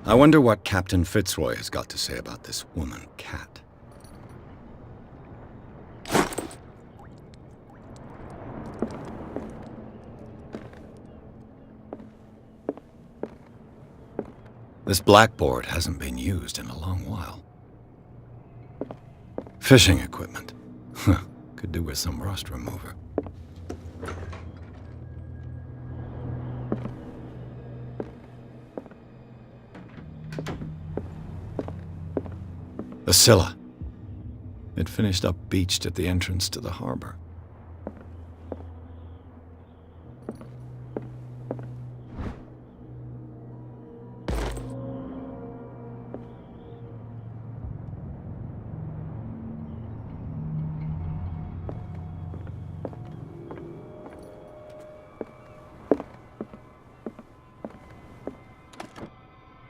I wonder what Captain Fitzroy has got to say about this woman cat. This blackboard hasn't been used in a long while. Fishing equipment. Could do with some rust remover. The Scylla. It finished up beached at the entrance to the harbor.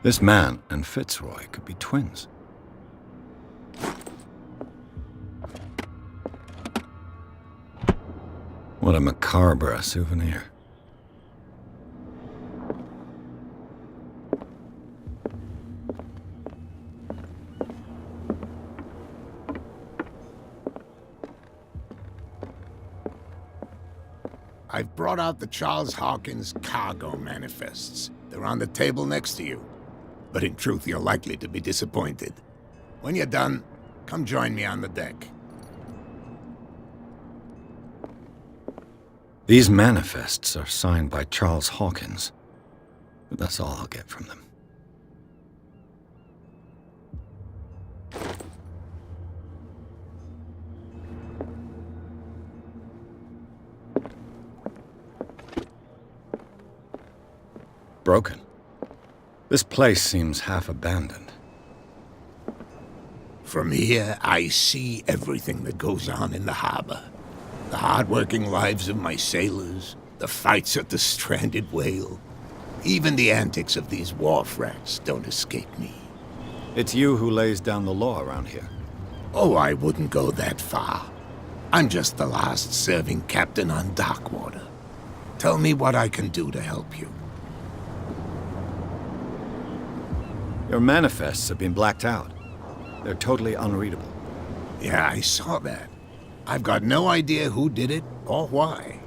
This man and Fitzroy could be twins. What a macabre souvenir. I've brought out the Charles Hawkins cargo manifests. They're on the table next to you. But in truth, you're likely to be disappointed. When you're done, come join me on the deck. These manifests are signed by Charles Hawkins, but that's all I'll get from them. Broken. This place seems half abandoned. From here, I see everything that goes on in the harbor. The hard-working lives of my sailors, the fights at the stranded whale. Even the antics of these wharf rats don't escape me. It's you who lays down the law around here. Oh, I wouldn't go that far. I'm just the last serving captain on Darkwater. Tell me what I can do to help you. Your manifests have been blacked out. They're totally unreadable. Yeah, I saw that. I've got no idea who did it or why.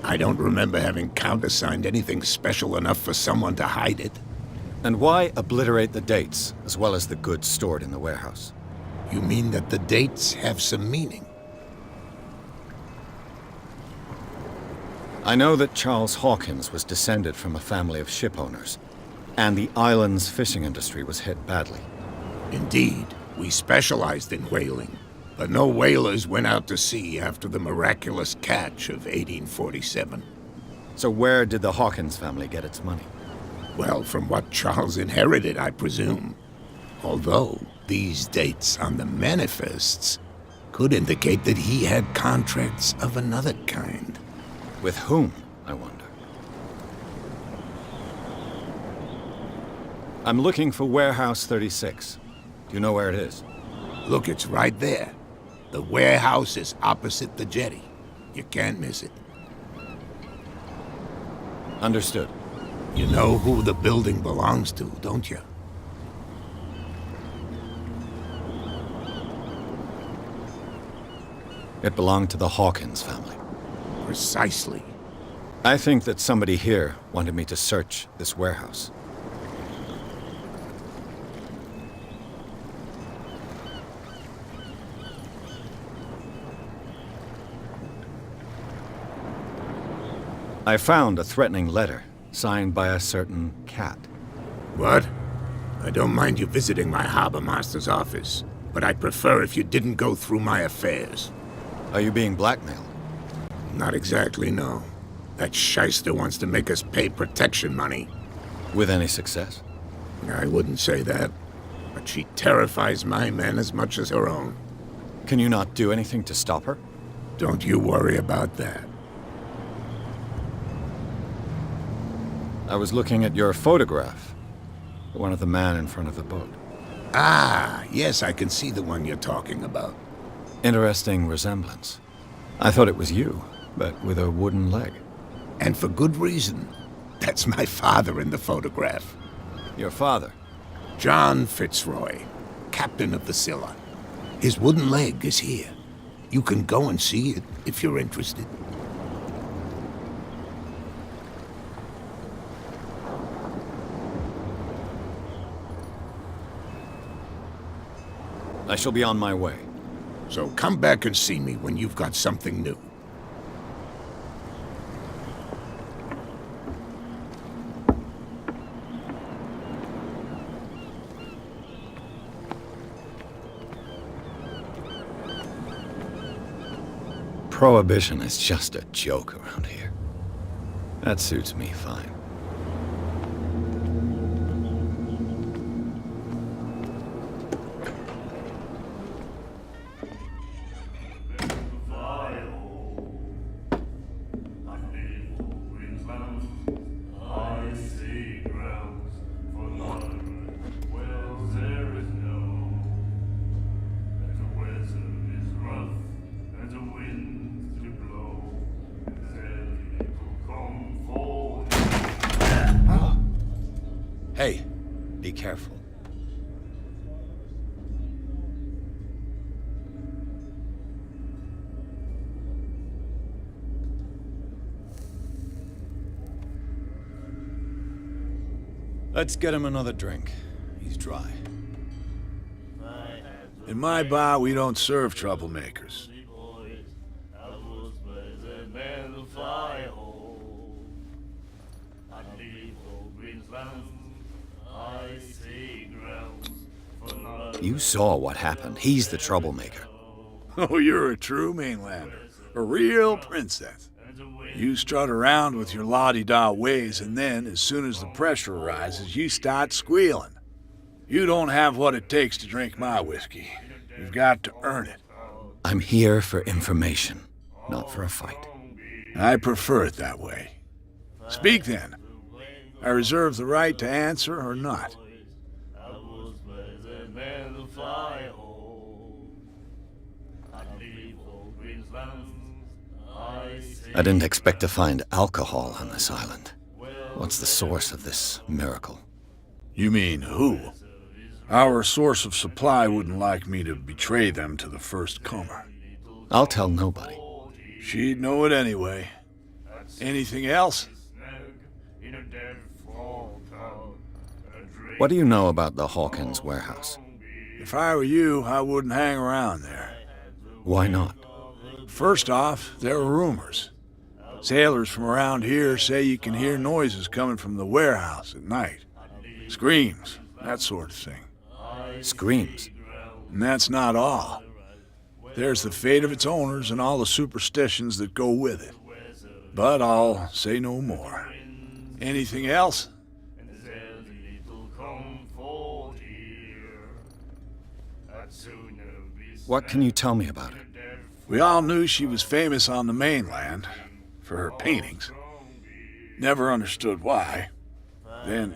I don't remember having countersigned anything special enough for someone to hide it. And why obliterate the dates, as well as the goods stored in the warehouse? You mean that the dates have some meaning? I know that Charles Hawkins was descended from a family of ship owners, and the island's fishing industry was hit badly. Indeed, we specialized in whaling, but no whalers went out to sea after the miraculous catch of 1847. So where did the Hawkins family get its money? Well, from what Charles inherited, I presume. Although, these dates on the manifests could indicate that he had contracts of another kind. With whom, I wonder? I'm looking for Warehouse 36. Do you know where it is? Look, it's right there. The warehouse is opposite the jetty. You can't miss it. Understood. You know who the building belongs to, don't you? It belonged to the Hawkins family. Precisely. I think that somebody here wanted me to search this warehouse. I found a threatening letter, signed by a certain cat. What? I don't mind you visiting my harbor master's office, but I'd prefer if you didn't go through my affairs. Are you being blackmailed? Not exactly, no. That shyster wants to make us pay protection money. With any success? I wouldn't say that, but she terrifies my men as much as her own. Can you not do anything to stop her? Don't you worry about that. I was looking at your photograph. The one of the man in front of the boat. Ah, yes, I can see the one you're talking about. Interesting resemblance. I thought it was you, but with a wooden leg. And for good reason. That's my father in the photograph. Your father? John Fitzroy, captain of the Scylla. His wooden leg is here. You can go and see it if you're interested. I shall be on my way. So come back and see me when you've got something new. Prohibition is just a joke around here. That suits me fine. Hey, be careful. Let's get him another drink. He's dry. In my bar, we don't serve troublemakers. You saw what happened. He's the troublemaker. Oh, you're a true mainlander. A real princess. You strut around with your la-di-da ways, and then, as soon as the pressure arises, you start squealing. You don't have what it takes to drink my whiskey. You've got to earn it. I'm here for information, not for a fight. I prefer it that way. Speak then. I reserve the right to answer or not. I didn't expect to find alcohol on this island. What's the source of this miracle? You mean who? Our source of supply wouldn't like me to betray them to the first comer. I'll tell nobody. She'd know it anyway. Anything else? What do you know about the Hawkins warehouse? If I were you, I wouldn't hang around there. Why not? First off, there are rumors. Sailors from around here say you can hear noises coming from the warehouse at night. Screams, that sort of thing. Screams? And that's not all. There's the fate of its owners and all the superstitions that go with it. But I'll say no more. Anything else? What can you tell me about it? We all knew she was famous on the mainland for her paintings. Never understood why. Then,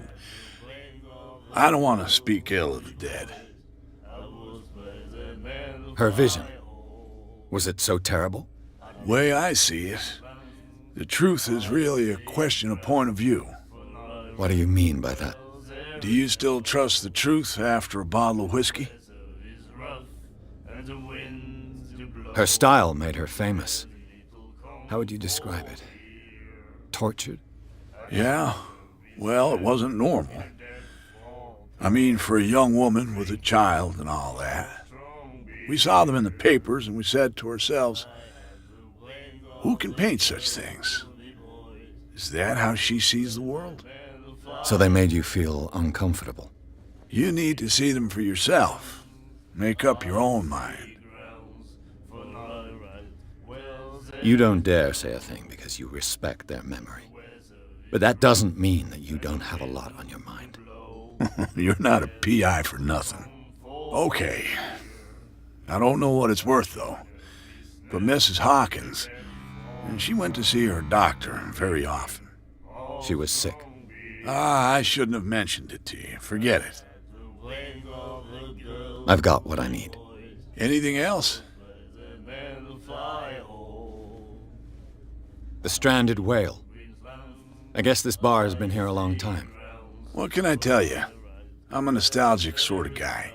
I don't want to speak ill of the dead. Her vision. Was it so terrible? Way I see it, the truth is really a question of point of view. What do you mean by that? Do you still trust the truth after a bottle of whiskey? Her style made her famous. How would you describe it? Tortured? Yeah, well, it wasn't normal. I mean, for a young woman with a child and all that. We saw them in the papers and we said to ourselves, who can paint such things? Is that how she sees the world? So they made you feel uncomfortable? You need to see them for yourself. Make up your own mind. You don't dare say a thing because you respect their memory. But that doesn't mean that you don't have a lot on your mind. You're not a PI for nothing. Okay. I don't know what it's worth, though. But Mrs. Hawkins, she went to see her doctor very often. She was sick. I shouldn't have mentioned it to you. Forget it. I've got what I need. Anything else? The stranded whale. I guess this bar has been here a long time. What can I tell you? I'm a nostalgic sort of guy.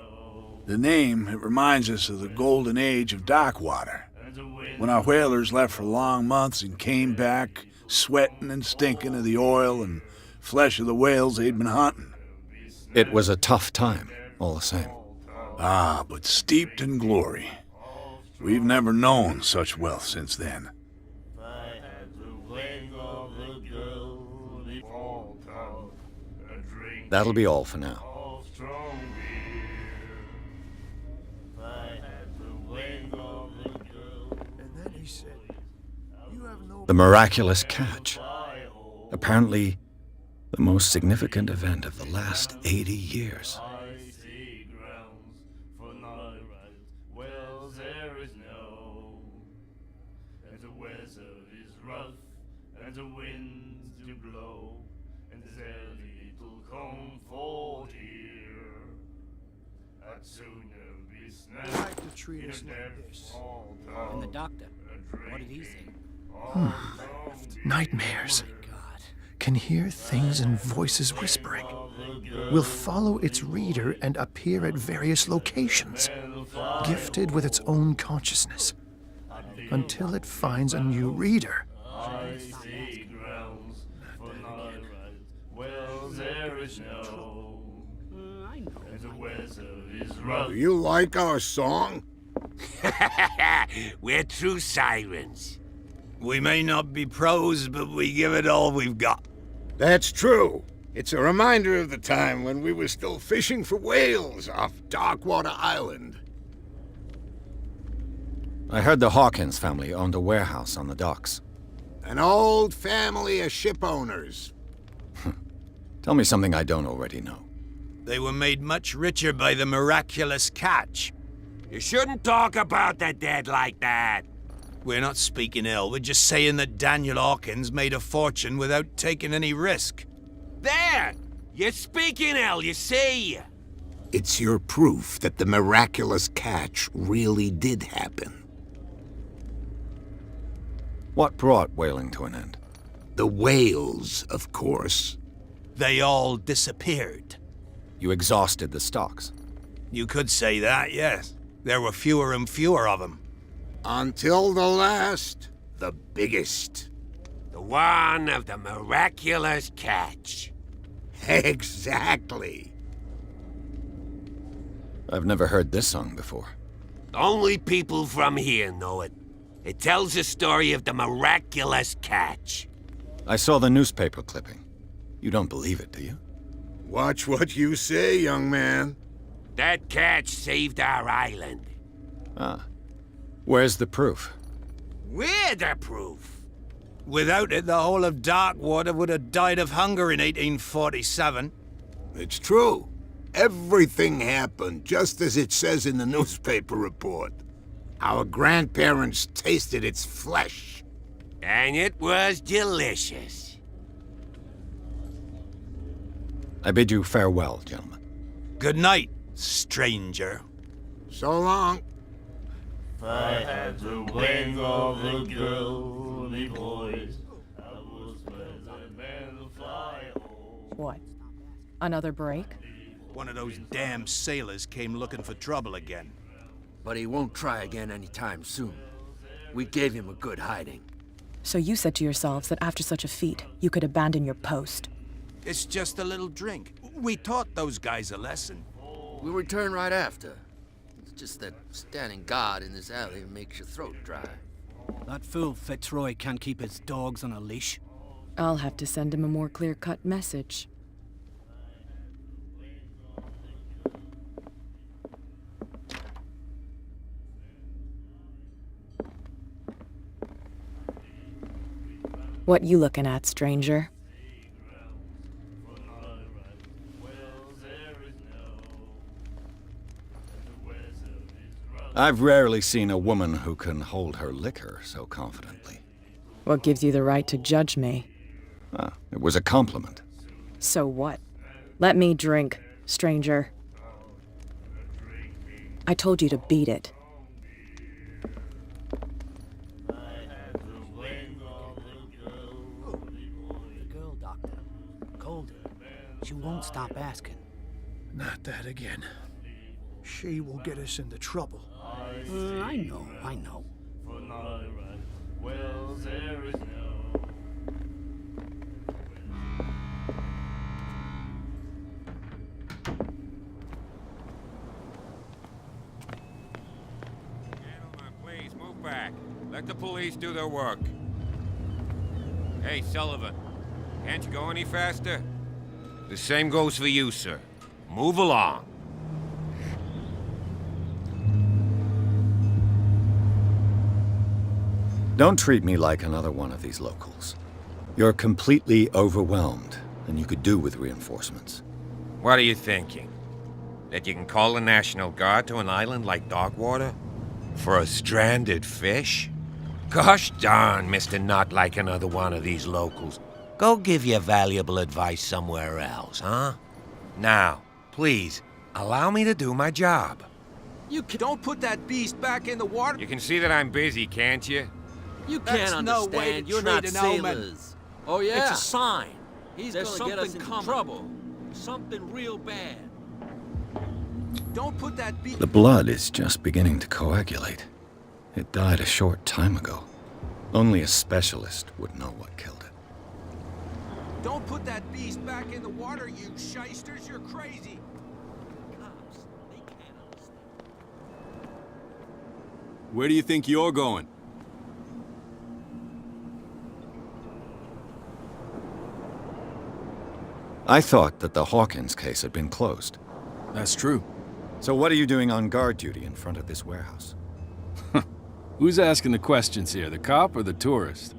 The name, it reminds us of the golden age of dockwater, when our whalers left for long months and came back sweating and stinking of the oil and flesh of the whales they'd been hunting. It was a tough time, all the same. Ah, but steeped in glory. We've never known such wealth since then. That'll be all for now. The miraculous catch. Apparently, the most significant event of the last 80 years. And the doctor, what did he say? Nightmares. Can hear things and voices whispering. Will follow its reader and appear at various locations, gifted with its own consciousness, until it finds a new reader. Do you like our song? We're true sirens. We may not be pros, but we give it all we've got. That's true. It's a reminder of the time when we were still fishing for whales off Darkwater Island. I heard the Hawkins family owned a warehouse on the docks. An old family of ship owners. Tell me something I don't already know. They were made much richer by the miraculous catch. You shouldn't talk about the dead like that. We're not speaking ill, we're just saying that Daniel Hawkins made a fortune without taking any risk. There! You're speaking ill, you see. It's your proof that the miraculous catch really did happen. What brought whaling to an end? The whales, of course. They all disappeared. You exhausted the stocks. You could say that, yes. There were fewer and fewer of them. Until the last, the biggest. The one of the miraculous catch. Exactly. I've never heard this song before. Only people from here know it. It tells the story of the miraculous catch. I saw the newspaper clipping. You don't believe it, do you? Watch what you say, young man. That catch saved our island. Ah. Where's the proof? We're the proof. Without it, the whole of Darkwater would have died of hunger in 1847. It's true. Everything happened just as it says in the newspaper report. Our grandparents tasted its flesh. And it was delicious. I bid you farewell, gentlemen. Good night, stranger. So long. I had the wing of the girly boys. I was better than the fly home. What? Another break? One of those damn sailors came looking for trouble again. But he won't try again anytime soon. We gave him a good hiding. So you said to yourselves that after such a feat, you could abandon your post. It's just a little drink. We taught those guys a lesson. We'll return right after. It's just that standing guard in this alley makes your throat dry. That fool Fitzroy can't keep his dogs on a leash. I'll have to send him a more clear-cut message. What you looking at, stranger? I've rarely seen a woman who can hold her liquor so confidently. What gives you the right to judge me? Ah, it was a compliment. So what? Let me drink, stranger. I told you to beat it. The girl, Doctor. Cold her. She won't stop asking. Not that again. She will get us into trouble. I know. Well, there is no. Gentlemen, please move back. Let the police do their work. Hey, Sullivan, can't you go any faster? The same goes for you, sir. Move along. Don't treat me like another one of these locals. You're completely overwhelmed, and you could do with reinforcements. What are you thinking? That you can call the National Guard to an island like Dogwater? For a stranded fish? Gosh darn, Mr. Not like another one of these locals. Go give your valuable advice somewhere else, huh? Now, please, allow me to do my job. Don't put that beast back in the water. You can see that I'm busy, can't you? You can't That's no way understand. to You're treat not an omen. sailors. Oh, yeah. It's a sign. There's gonna get us something into coming. trouble. Something real bad. Don't put that beast. The blood is just beginning to coagulate. It died a short time ago. Only a specialist would know what killed it. Don't put that beast back in the water, you shysters. You're crazy. Cops, they can't understand. Where do you think you're going? I thought that the Hawkins case had been closed. That's true. So what are you doing on guard duty in front of this warehouse? Who's asking the questions here, the cop or the tourist?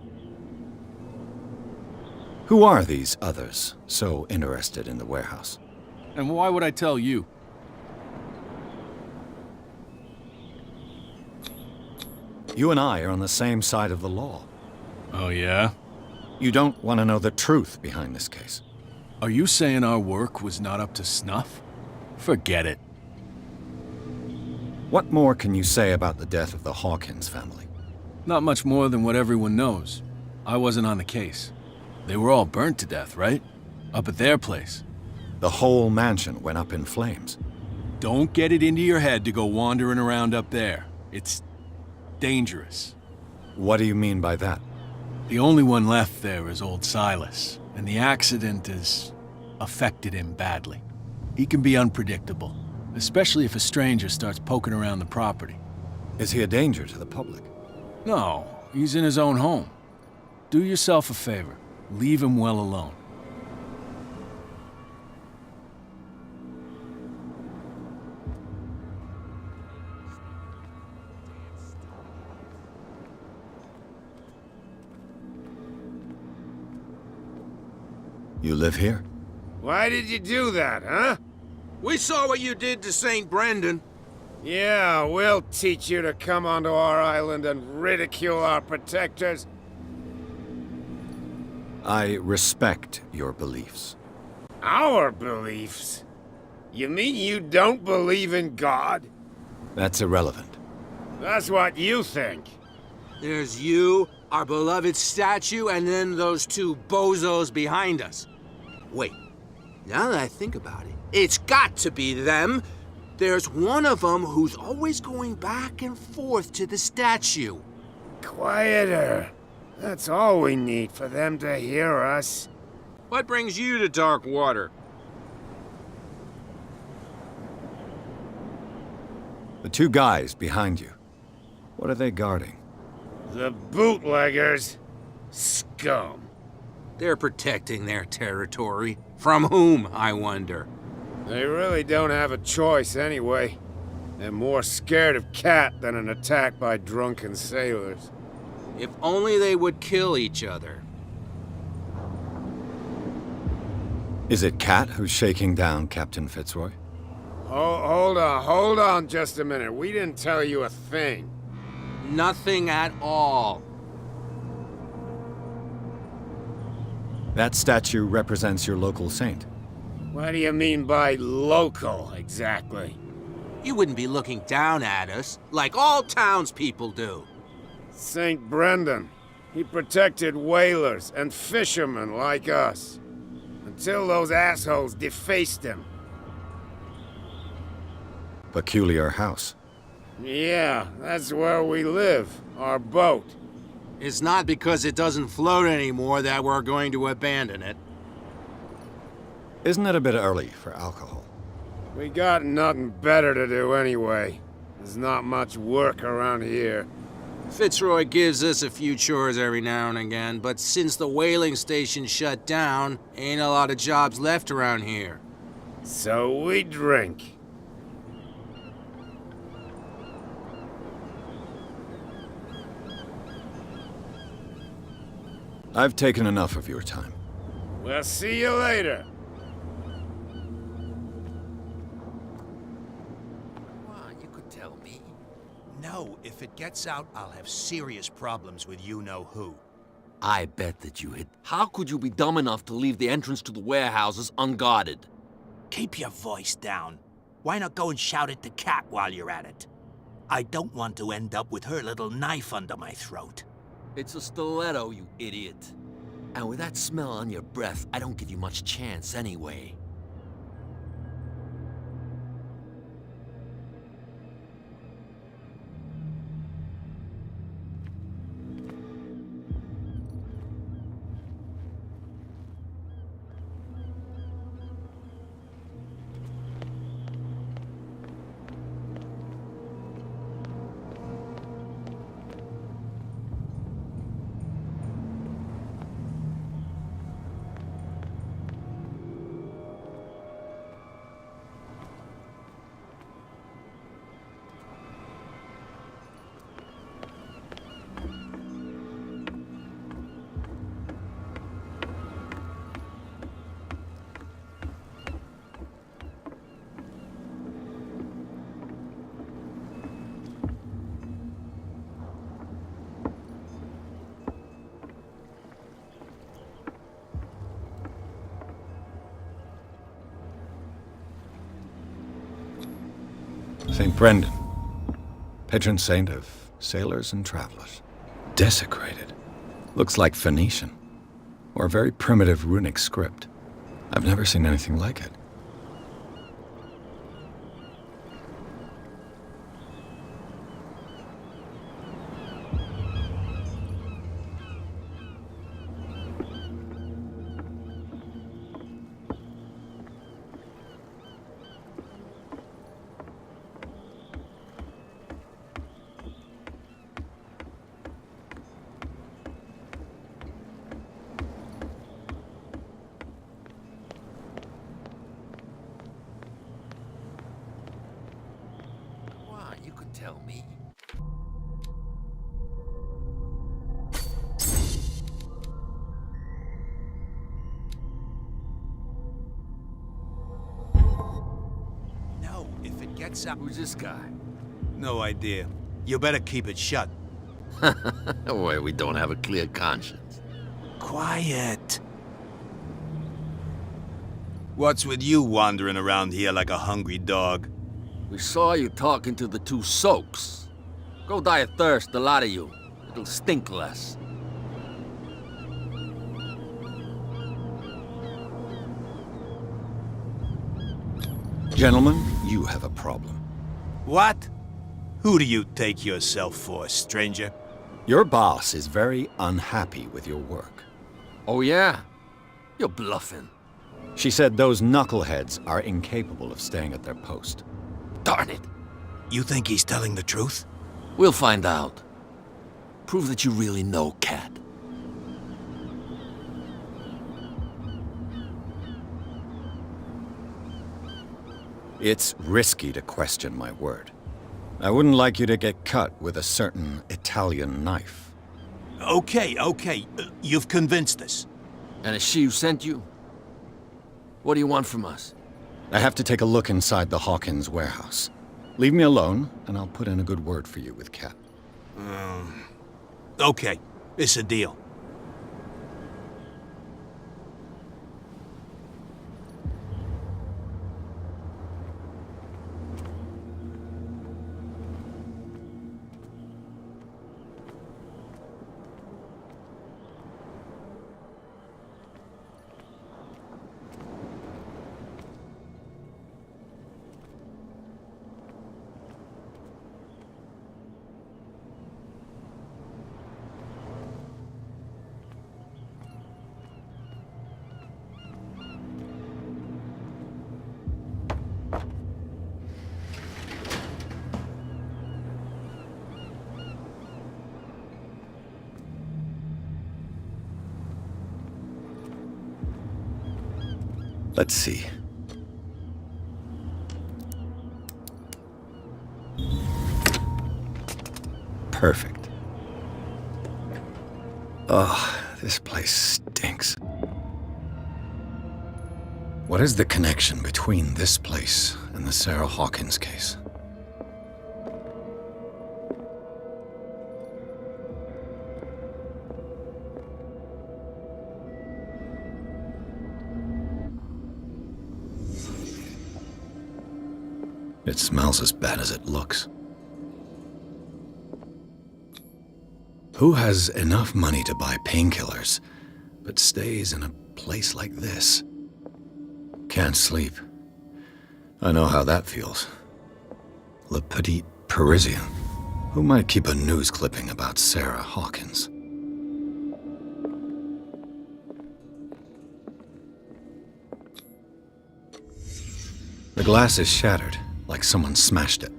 Who are these others so interested in the warehouse? And why would I tell you? You and I are on the same side of the law. Oh, yeah? You don't want to know the truth behind this case. Are you saying our work was not up to snuff? Forget it. What more can you say about the death of the Hawkins family? Not much more than what everyone knows. I wasn't on the case. They were all burnt to death, right? Up at their place. The whole mansion went up in flames. Don't get it into your head to go wandering around up there. It's dangerous. What do you mean by that? The only one left there is old Silas, and the accident has affected him badly. He can be unpredictable, especially if a stranger starts poking around the property. Is he a danger to the public? No, he's in his own home. Do yourself a favor. Leave him well alone. You live here? Why did you do that, huh? We saw what you did to St. Brendan. Yeah, we'll teach you to come onto our island and ridicule our protectors. I respect your beliefs. Our beliefs? You mean you don't believe in God? That's irrelevant. That's what you think. There's you, our beloved statue, and then those two bozos behind us. Wait, now that I think about it, it's got to be them. There's one of them who's always going back and forth to the statue. Quieter. That's all we need for them to hear us. What brings you to Darkwater? The two guys behind you. What are they guarding? The bootleggers. Scum. They're protecting their territory. From whom, I wonder? They really don't have a choice anyway. They're more scared of Cat than an attack by drunken sailors. If only they would kill each other. Is it Cat who's shaking down Captain Fitzroy? Hold on just a minute. We didn't tell you a thing. Nothing at all. That statue represents your local saint. What do you mean by local, exactly? You wouldn't be looking down at us, like all townspeople do. St. Brendan. He protected whalers and fishermen like us. Until those assholes defaced him. peculiar house. Yeah, that's where we live. Our boat. It's not because it doesn't float anymore that we're going to abandon it. Isn't it a bit early for alcohol? We got nothing better to do anyway. There's not much work around here. Fitzroy gives us a few chores every now and again, but since the whaling station shut down, ain't a lot of jobs left around here. So we drink. I've taken enough of your time. We'll see you later. You could tell me. No, if it gets out, I'll have serious problems with you-know-who. I bet that you had. How could you be dumb enough to leave the entrance to the warehouses unguarded? Keep your voice down. Why not go and shout at the cat while you're at it? I don't want to end up with her little knife under my throat. It's a stiletto, you idiot. And with that smell on your breath, I don't give you much chance anyway. St. Brendan, patron saint of sailors and travelers. Desecrated. Looks like Phoenician, or a very primitive runic script. I've never seen anything like it. You could tell me. No, if it gets out... Who's this guy? No idea. You better keep it shut. Why, we don't have a clear conscience. Quiet. What's with you wandering around here like a hungry dog? We saw you talking to the two soaks. Go die of thirst, the lot of you. It'll stink less. Gentlemen, you have a problem. What? Who do you take yourself for, stranger? Your boss is very unhappy with your work. Oh, yeah? You're bluffing. She said those knuckleheads are incapable of staying at their post. Darn it. You think he's telling the truth? We'll find out. Prove that you really know Cat. It's risky to question my word. I wouldn't like you to get cut with a certain Italian knife. Okay. You've convinced us. And it's she who sent you? What do you want from us? I have to take a look inside the Hawkins warehouse. Leave me alone, and I'll put in a good word for you with Cat. Okay, it's a deal. Let's see. Perfect. Oh, this place stinks. What is the connection between this place and the Sarah Hawkins case? It smells as bad as it looks. Who has enough money to buy painkillers, but stays in a place like this? Can't sleep. I know how that feels. Le Petit Parisien. Who might keep a news clipping about Sarah Hawkins? The glass is shattered, like someone smashed it.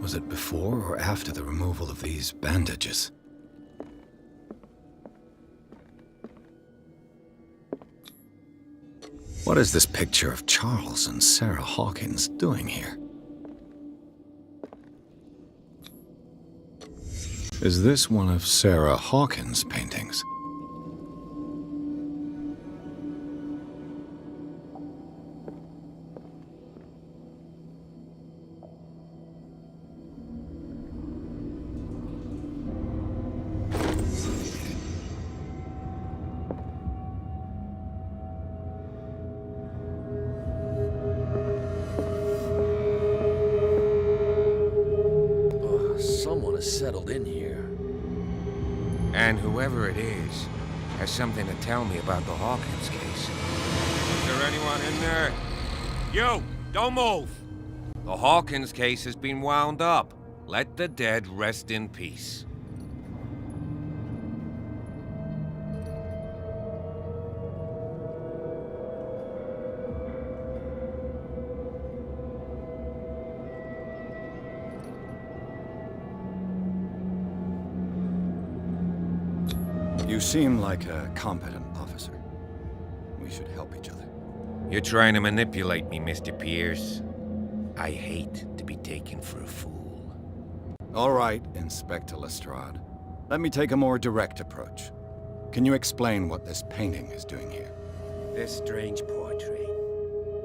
Was it before or after the removal of these bandages? What is this picture of Charles and Sarah Hawkins doing here? Is this one of Sarah Hawkins' paintings? Settled in here. And whoever it is has something to tell me about the Hawkins case. Is there anyone in there? You! Don't move! The Hawkins case has been wound up. Let the dead rest in peace. You seem like a competent officer. We should help each other. You're trying to manipulate me, Mr. Pierce. I hate to be taken for a fool. All right, Inspector Lestrade. Let me take a more direct approach. Can you explain what this painting is doing here? This strange portrait.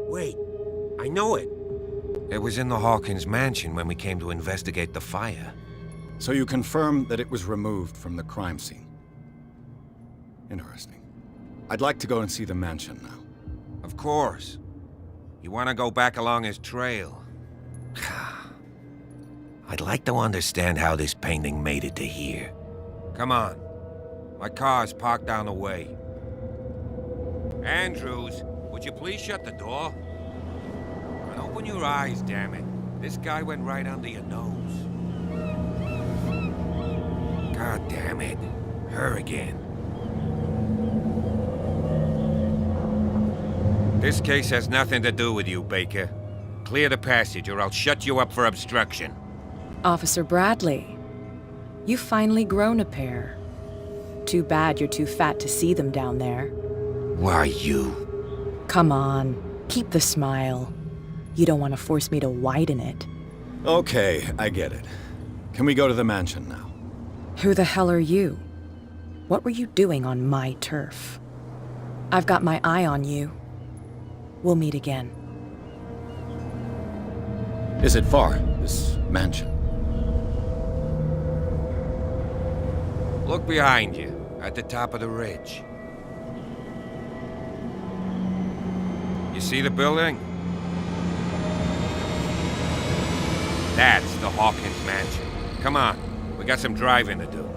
Wait, I know it. It was in the Hawkins mansion when we came to investigate the fire. So you confirm that it was removed from the crime scene? Interesting. I'd like to go and see the mansion now. Of course. You want to go back along his trail? I'd like to understand how this painting made it to here. Come on. My car's parked down the way. Andrews, would you please shut the door? And open your eyes, damn it. This guy went right under your nose. God damn it. Her again. This case has nothing to do with you, Baker. Clear the passage or I'll shut you up for obstruction. Officer Bradley, you've finally grown a pair. Too bad you're too fat to see them down there. Why you? Come on, keep the smile. You don't want to force me to widen it. Okay, I get it. Can we go to the mansion now? Who the hell are you? What were you doing on my turf? I've got my eye on you. We'll meet again. Is it far, this mansion? Look behind you, at the top of the ridge. You see the building? That's the Hawkins mansion. Come on, we got some driving to do.